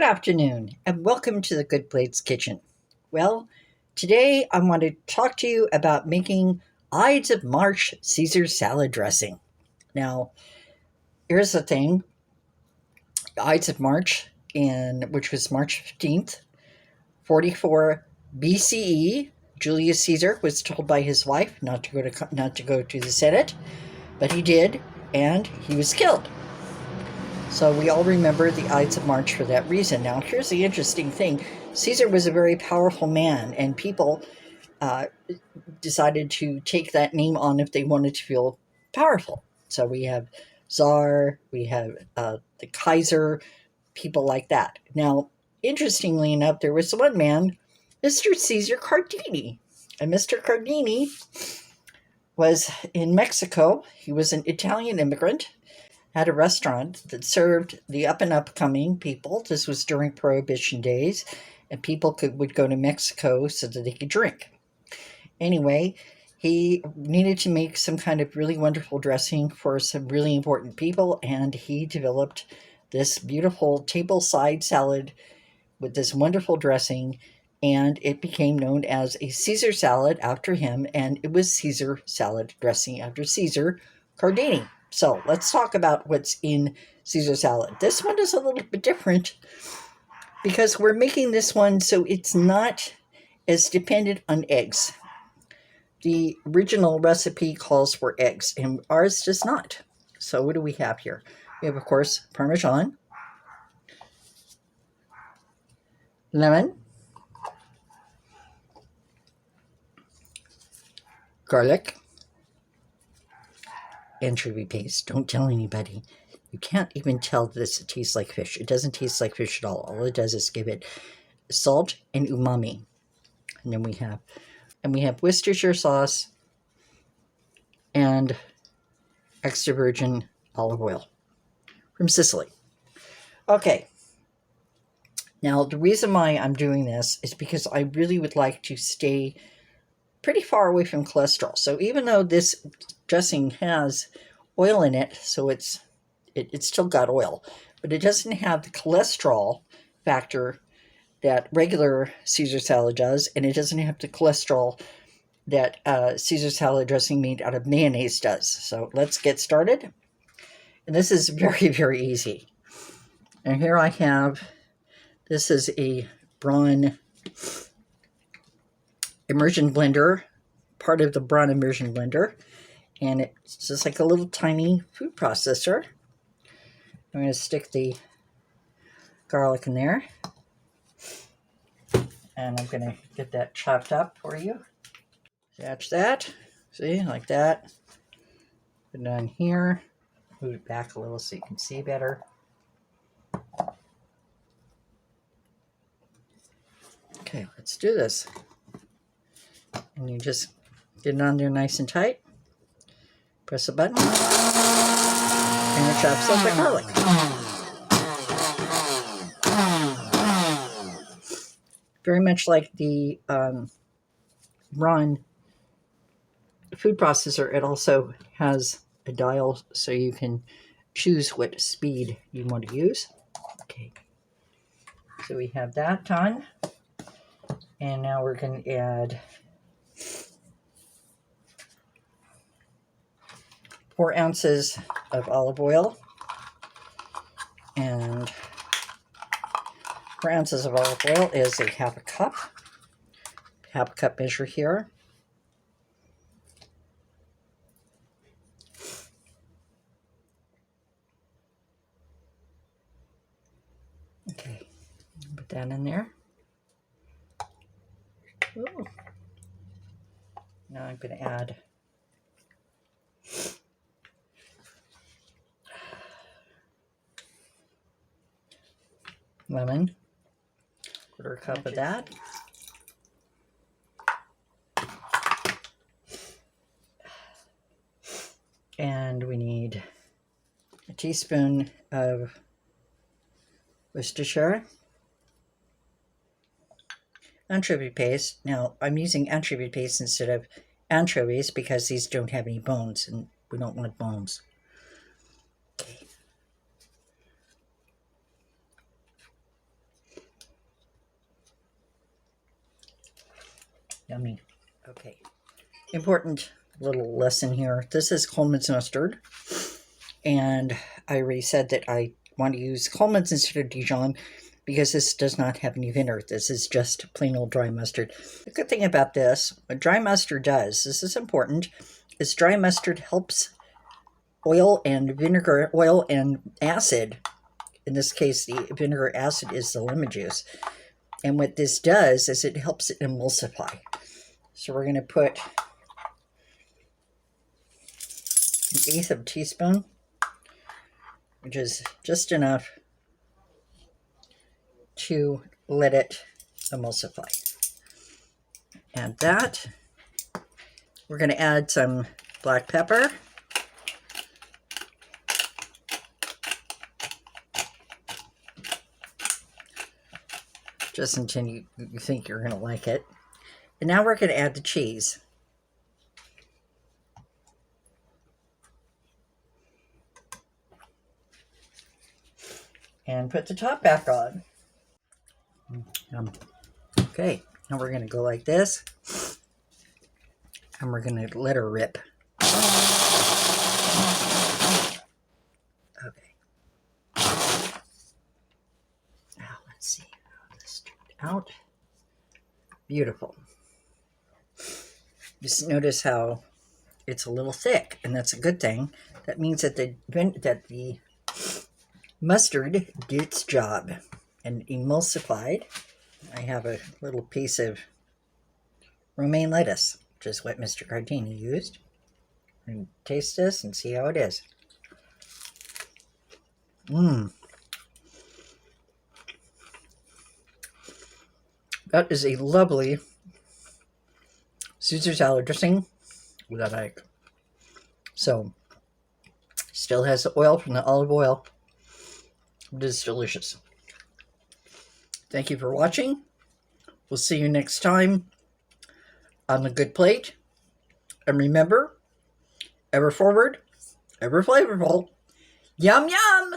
Good afternoon, and welcome to the Good Plates Kitchen. Well, today I want to talk to you about making Ides of March Caesar salad dressing. Now, here's the thing: Ides of March, which was March 15th, 44 BCE. Julius Caesar was told by his wife not to go to the Senate, but he did, and he was killed. So we all remember the Ides of March for that reason. Now, here's the interesting thing. Caesar was a very powerful man, and people decided to take that name on if they wanted to feel powerful. So we have Tsar, we have the Kaiser, people like that. Now, interestingly enough, there was one man, Mr. Caesar Cardini. And Mr. Cardini was in Mexico. He was an Italian immigrant, had a restaurant that served the up and upcoming people. This was during Prohibition days, and people would go to Mexico so that they could drink. Anyway, he needed to make some kind of really wonderful dressing for some really important people, and he developed this beautiful table-side salad with this wonderful dressing, and it became known as a Caesar salad after him, and it was Caesar salad dressing after Caesar Cardini. So let's talk about what's in Caesar salad. This one is a little bit different because we're making this one so it's not as dependent on eggs. The original recipe calls for eggs, and ours does not. So what do we have here? We have, of course, Parmesan, lemon, garlic, anchovy paste. Don't tell anybody. You can't even tell this it tastes like fish. It doesn't taste like fish at all. All it does is give it salt and umami. And then we have Worcestershire sauce and extra virgin olive oil from Sicily. Okay. Now, the reason why I'm doing this is because I really would like to stay pretty far away from cholesterol. So even though this dressing has oil in it, so it's still got oil, but it doesn't have the cholesterol factor that regular Caesar salad does, and it doesn't have the cholesterol that Caesar salad dressing made out of mayonnaise does. So let's get started. And this is very, very easy. And here I have, this is a Braun immersion blender, part of the Braun immersion blender, and it's just like a little tiny food processor. I'm going to stick the garlic in there, and I'm going to get that chopped up for you. Attach that, see, like that. Put it on here, move it back a little so you can see better. Okay, let's do this. And you just get it on there nice and tight. Press a button. And it chops up the garlic. Very much like the Braun food processor, it also has a dial so you can choose what speed you want to use. Okay. So we have that done. And now we're going to add 4 ounces of olive oil, and 4 ounces of olive oil is a half a cup measure here. Okay, put that in there. Ooh. Now I'm going to add lemon, quarter cup of that. And we need a teaspoon of Worcestershire. Anchovy paste. Now, I'm using anchovy paste instead of anchovies because these don't have any bones, and we don't want bones. Okay. Yummy. Okay. Important little lesson here. This is Coleman's mustard. And I already said that I want to use Coleman's instead of Dijon because this does not have any vinegar. This is just plain old dry mustard. The good thing about this, what dry mustard does, this is important, is dry mustard helps oil and vinegar, oil and acid. In this case, the vinegar acid is the lemon juice. And what this does is it helps it emulsify. So we're going to put 1/8 of a teaspoon, which is just enough to let it emulsify. And that, we're going to add some black pepper. Just until you think you're going to like it. And now we're going to add the cheese. And put the top back on. Okay, now we're going to go like this. And we're going to let her rip. Okay. Now let's see how this turned out. Beautiful. Just notice how it's a little thick, and that's a good thing. That means that the mustard did its job and emulsified. I have a little piece of romaine lettuce, which is what Mr. Gardini used. And taste this and see how it is. That is a lovely Caesar salad dressing that I like. So, still has the oil from the olive oil. It is delicious. Thank you for watching. We'll see you next time on The Good Plate. And remember, ever forward, ever flavorful. Yum, yum!